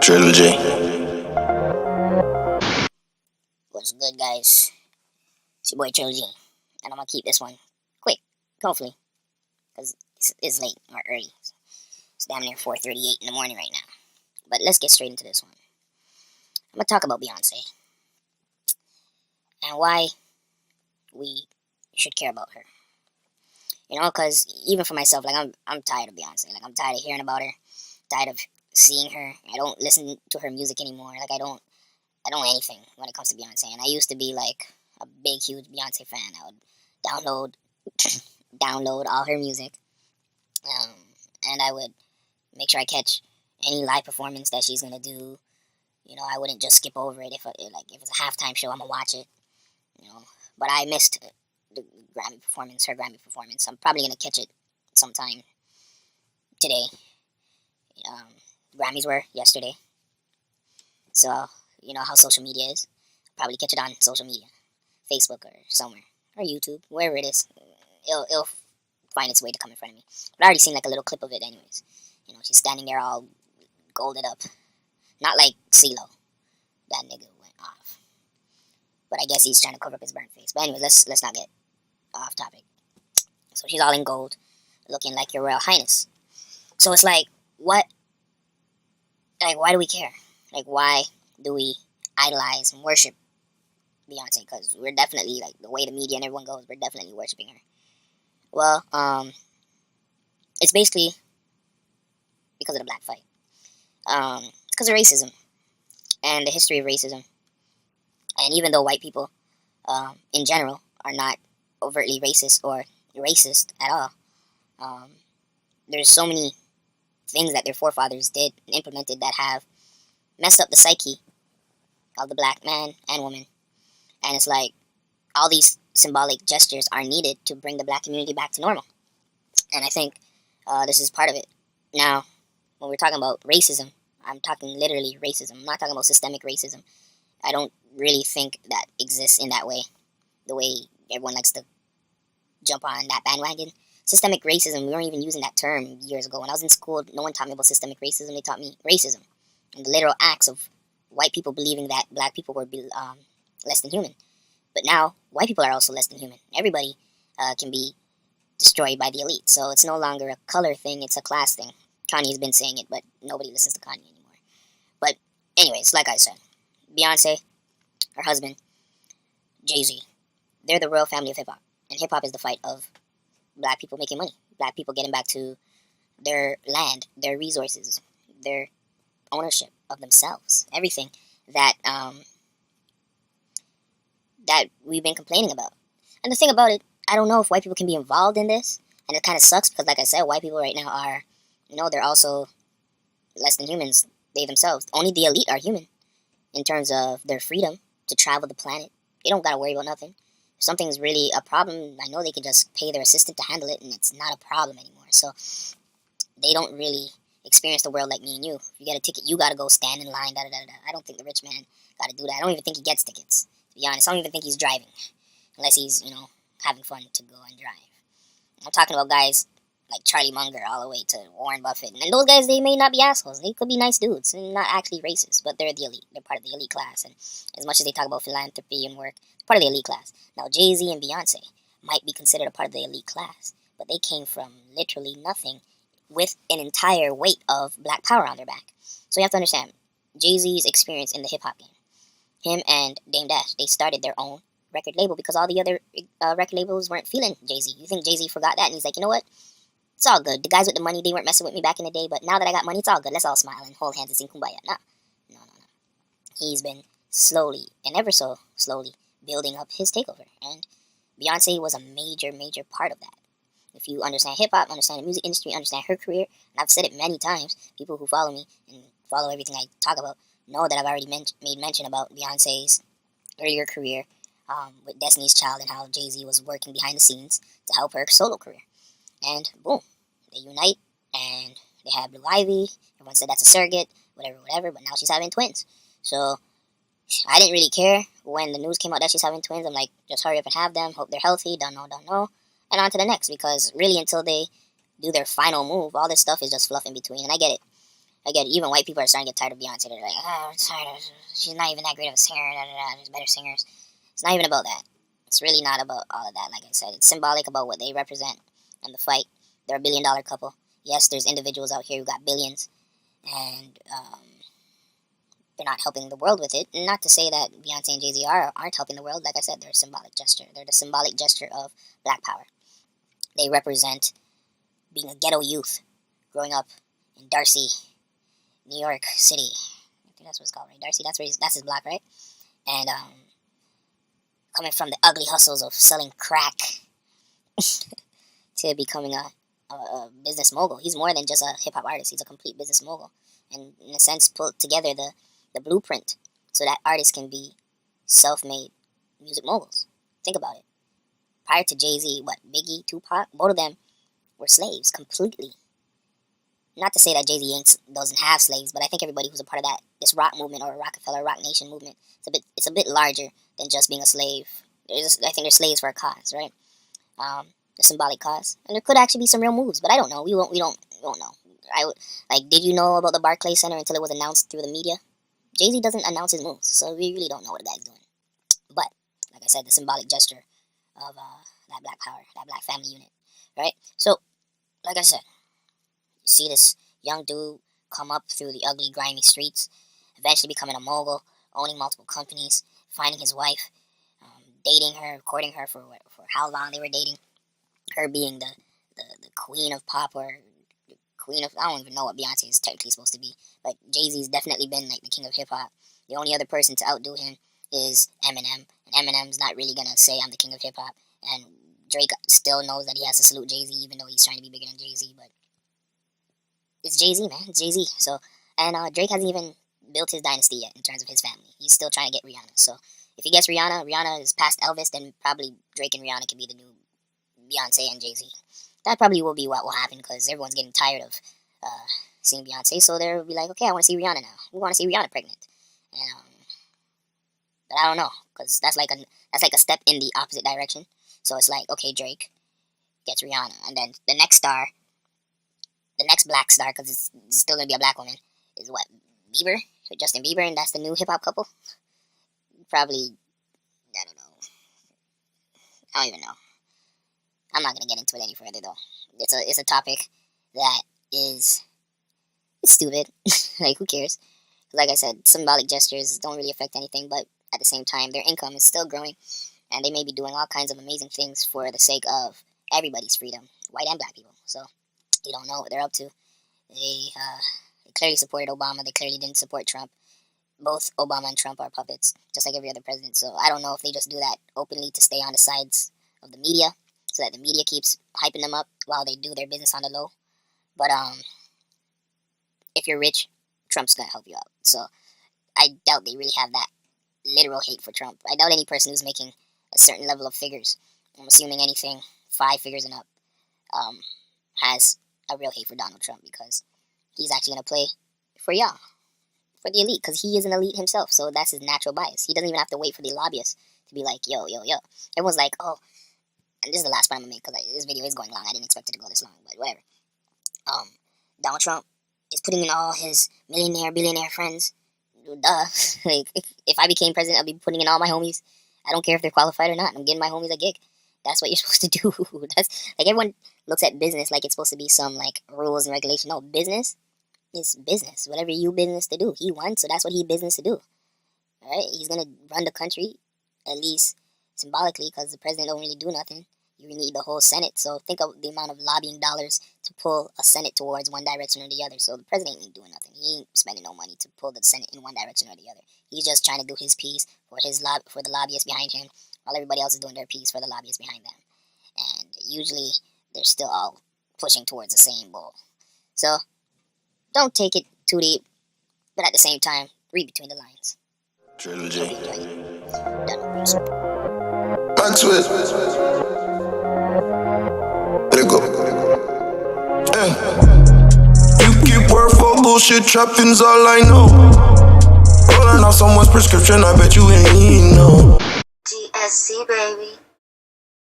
TriLLG. What's good, guys? It's your boy TriLLG, and I'm gonna keep this one quick, hopefully, because it's late or early. It's damn near 4:38 in the morning right now. But let's get straight into this one. I'm gonna talk about Beyonce and why we should care about her. You know, because even for myself, like I'm tired of Beyonce. Like I'm tired of hearing about her, tired of seeing her. I don't listen to her music anymore. Like I don't anything when it comes to Beyonce. And I used to be like a big, huge Beyonce fan. I would download all her music, and I would make sure I catch any live performance that she's gonna do. You know, I wouldn't just skip over it if it's a halftime show. I'm gonna watch it. You know, but I missed her Grammy performance. I'm probably gonna catch it sometime today. Grammys were yesterday, so you know how social media is. I'll probably catch it on social media, Facebook or somewhere, or YouTube, wherever it is. It'll find its way to come in front of me. But I already seen like a little clip of it, anyways. You know, she's standing there all golded up, not like CeeLo. That nigga went off. But I guess he's trying to cover up his burnt face. But anyways, let's not get off topic. So she's all in gold, looking like your Royal Highness. So it's like, what? Like, why do we care? Like, why do we idolize and worship Beyonce? Because we're definitely, like, the way the media and everyone goes, we're definitely worshiping her. Well, it's basically because of the black fight. It's because of racism and the history of racism. And even though white people, in general, are not overtly racist or racist at all, there's so many things that their forefathers did and implemented that have messed up the psyche of the black man and woman. And it's like all these symbolic gestures are needed to bring the black community back to normal. And I think this is part of it. Now, when we're talking about racism, I'm talking literally racism. I'm not talking about systemic racism. I don't really think that exists in that way, the way everyone likes to jump on that bandwagon. Systemic racism, we weren't even using that term years ago. When I was in school, no one taught me about systemic racism. They taught me racism and the literal acts of white people believing that black people were less than human. But now, white people are also less than human. Everybody can be destroyed by the elite. So it's no longer a color thing, it's a class thing. Kanye's been saying it, but nobody listens to Kanye anymore. But anyways, like I said, Beyonce, her husband, Jay-Z, they're the royal family of hip-hop. And hip-hop is the fight of black people making money. Black people getting back to their land, their resources, their ownership of themselves. Everything that that we've been complaining about. And the thing about it, I don't know if white people can be involved in this. And it kind of sucks because, like I said, white people right now are, you know, they're also less than humans. They themselves. Only the elite are human in terms of their freedom to travel the planet. They don't got to worry about nothing. If something's really a problem, I know they can just pay their assistant to handle it, and it's not a problem anymore. So they don't really experience the world like me and you. If you get a ticket, you got to go stand in line, da-da-da-da. I don't think the rich man got to do that. I don't even think he gets tickets, to be honest. I don't even think he's driving, unless he's, you know, having fun to go and drive. I'm talking about guys like Charlie Munger all the way to Warren Buffett. And those guys, they may not be assholes. They could be nice dudes and not actually racist, but they're the elite. They're part of the elite class. And as much as they talk about philanthropy and work, it's part of the elite class. Now, Jay-Z and Beyonce might be considered a part of the elite class, but they came from literally nothing with an entire weight of black power on their back. So you have to understand, Jay-Z's experience in the hip-hop game. Him and Dame Dash, they started their own record label because all the other record labels weren't feeling Jay-Z. You think Jay-Z forgot that? And he's like, you know what? It's all good. The guys with the money, they weren't messing with me back in the day, but now that I got money, it's all good. Let's all smile and hold hands and sing Kumbaya. No. He's been slowly, and ever so slowly, building up his takeover. And Beyonce was a major, major part of that. If you understand hip-hop, understand the music industry, understand her career, and I've said it many times, people who follow me and follow everything I talk about know that I've already made mention about Beyonce's earlier career with Destiny's Child and how Jay-Z was working behind the scenes to help her solo career. And boom, they unite, and they have Blue Ivy. Everyone said that's a surrogate, whatever, but now she's having twins. So I didn't really care when the news came out that she's having twins. I'm like, just hurry up and have them. Hope they're healthy. Don't know. And on to the next, because really until they do their final move, all this stuff is just fluff in between. And I get it. I get it. Even white people are starting to get tired of Beyonce. They're like, oh, I'm tired of, she's not even that great of a singer. There's better singers. It's not even about that. It's really not about all of that. Like I said, it's symbolic about what they represent and the fight. They're a billion-dollar couple. Yes, there's individuals out here who got billions, and they're not helping the world with it. Not to say that Beyonce and Jay-Z aren't helping the world. Like I said, they're a symbolic gesture. They're the symbolic gesture of Black Power. They represent being a ghetto youth growing up in Darcy, New York City. I think that's what it's called, right? Darcy, that's his block, right? And coming from the ugly hustles of selling crack to becoming a business mogul. He's more than just a hip-hop artist. He's a complete business mogul. And in a sense, put together the blueprint so that artists can be self-made music moguls. Think about it. Prior to Jay-Z, Biggie, Tupac, both of them were slaves completely. Not to say that Jay-Z doesn't have slaves, but I think everybody who's a part of this rock movement or Rockefeller Rock Nation movement, it's a bit larger than just being a slave. I think they're slaves for a cause, right? A symbolic cause, and there could actually be some real moves, but I don't know. We don't know. Did you know about the Barclays Center until it was announced through the media? Jay-Z doesn't announce his moves, so we really don't know what the guy's doing. But like I said, the symbolic gesture of that Black Power, that Black family unit, right? So, like I said, you see this young dude come up through the ugly, grimy streets, eventually becoming a mogul, owning multiple companies, finding his wife, dating her, courting her for how long they were dating, her being the queen of pop, or queen of, I don't even know what Beyonce is technically supposed to be, but Jay-Z's definitely been like the king of hip-hop. The only other person to outdo him is Eminem, and Eminem's not really gonna say I'm the king of hip-hop, and Drake still knows that he has to salute Jay-Z, even though he's trying to be bigger than Jay-Z, but it's Jay-Z, man, it's Jay-Z. So, and Drake hasn't even built his dynasty yet in terms of his family. He's still trying to get Rihanna, so if he gets Rihanna is past Elvis, then probably Drake and Rihanna can be the new Beyonce and Jay-Z. That probably will be what will happen, because everyone's getting tired of seeing Beyonce, so they'll be like, okay, I want to see Rihanna now. We want to see Rihanna pregnant. And but I don't know, because that's like a step in the opposite direction. So it's like, okay, Drake gets Rihanna, and then the next star, the next black star, because it's still gonna be a black woman, is what, Bieber, Justin Bieber, and that's the new hip hop couple. Probably, I don't know. I don't even know. I'm not gonna get into it any further though. It's a topic that it's stupid. Like, who cares? Like I said, symbolic gestures don't really affect anything, but at the same time, their income is still growing, and they may be doing all kinds of amazing things for the sake of everybody's freedom, white and black people. So you don't know what they're up to. They clearly supported Obama. They clearly didn't support Trump. Both Obama and Trump are puppets, just like every other president. So I don't know if they just do that openly to stay on the sides of the media, so that the media keeps hyping them up while they do their business on the low. But if you're rich, Trump's gonna help you out. So I doubt they really have that literal hate for Trump. I doubt any person who's making a certain level of figures, I'm assuming anything 5 figures and up, has a real hate for Donald Trump, because he's actually gonna play for y'all, for the elite, because he is an elite himself. So that's his natural bias. He doesn't even have to wait for the lobbyists to be like, yo. Everyone's like, oh, and this is the last point I'm gonna make, because this video is going long. I didn't expect it to go this long, but whatever. Donald Trump is putting in all his millionaire, billionaire friends. Duh. Like, if I became president, I'd be putting in all my homies. I don't care if they're qualified or not. I'm getting my homies a gig. That's what you're supposed to do. That's like, everyone looks at business like it's supposed to be some like rules and regulation. No, business is business. Whatever you business to do, he won, so that's what he business to do. All right, he's gonna run the country, at least symbolically, because the president don't really do nothing. You need the whole Senate. So think of the amount of lobbying dollars to pull a Senate towards one direction or the other. So the president ain't doing nothing. He ain't spending no money to pull the Senate in one direction or the other. He's just trying to do his piece for the lobbyists behind him, while everybody else is doing their piece for the lobbyists behind them. And usually they're still all pushing towards the same goal. So don't take it too deep, but at the same time, read between the lines. TriLLG. Back to it. Let it go. You keep word for bullshit, trapping's all I know. Rolling off someone's prescription, I bet you ain't know. GSC, baby.